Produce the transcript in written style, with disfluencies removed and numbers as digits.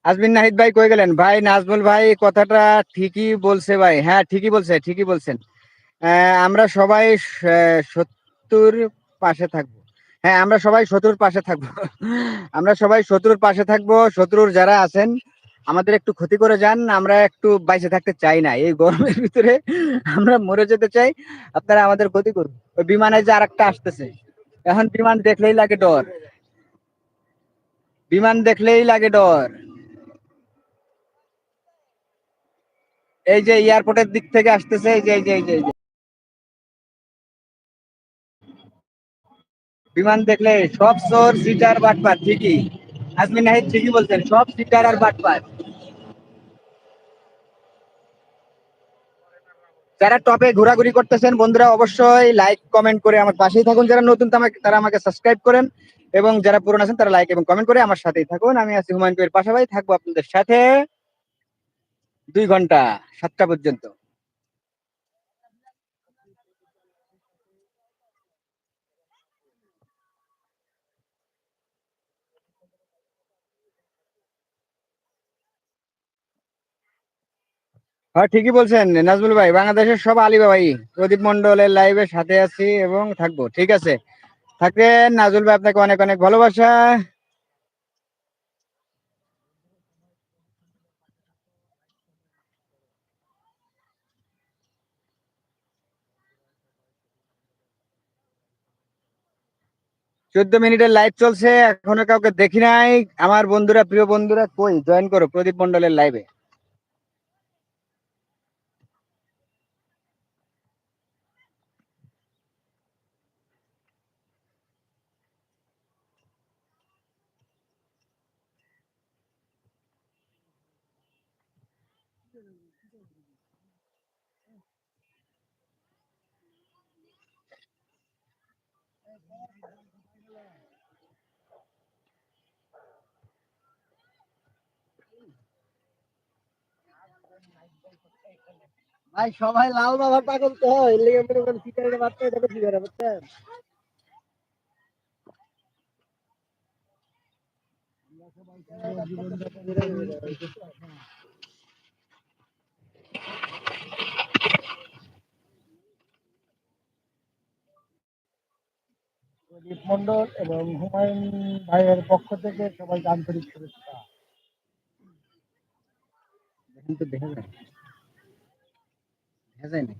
আজমিন নাহিদ ভাই কই গেলেন ভাই? নাজমুল ভাই কথাটা ঠিকই বলছে ভাই, হ্যাঁ ঠিকই বলছে, ঠিকই বলছেন। আমরা সবাই শত্রুর পাশে থাকবো। হ্যাঁ, আমরা সবাই শত্রুর পাশে থাকবো। আমরা সবাই শত্রুর পাশে থাকবো। শত্রুর যারা আছেন আমাদের একটু ক্ষতি করে যান, আমরা একটু বাইচে থাকতে চাই না এই গরমের ভিতরে। আমরা মরে যেতে চাই, আপনারা আমাদের ক্ষতি করুন। ওই বিমানে যে আরেকটা আসতেছে, এখন বিমান দেখলেই লাগে ডর। বিমান দেখলেই লাগে ডর। এই যে এয়ারপোর্টের দিক থেকে আসতেছে, এই যে বিমান দেখলে সব চোর সিটার বাটপার। ঠিকই আজমিন নাহিদ ঠিকই বলছেন, সব সিটার আর বাটপার। যারা টপে ঘোরাঘুরি করতেছেন বন্ধুরা অবশ্যই লাইক কমেন্ট করে আমার পাশেই থাকুন। যারা নতুন তারা আমাকে সাবস্ক্রাইব করেন, এবং যারা পুরনো আছেন তারা লাইক এবং কমেন্ট করে আমার সাথেই থাকুন। আমি আছি হুমায়ুন কবির পাশাপাশি, থাকবো আপনাদের সাথে 2 ঘন্টা, 7টা পর্যন্ত। হ্যাঁ ঠিকই বলছেন নাজমুল ভাই, বাংলাদেশের সব আলিবাবাই প্রদীপ মন্ডলের লাইভের সাথে আছি এবং থাকবো। ঠিক আছে, থাকবেন নাজমুল ভাই, আপনাকে অনেক অনেক ভালোবাসা। 14 মিনিটের লাইভ চলছে, এখনো কাউকে দেখি নাই। আমার বন্ধুরা, প্রিয় বন্ধুরা কই, জয়েন করো প্রদীপ মন্ডলের লাইভে। ভাই সবাই লাল বাবার পাগল তো, এর লেগে মনে করেন সিগারেট মারতে এটা বেশি করে, বুঝছেন? প্রদীপ মন্ডল এবং হুমায়ুন ভাইয়ের পক্ষ থেকে সবাইকে আন্তরিক শুভেচ্ছা। এখন তো দেখা যায় না।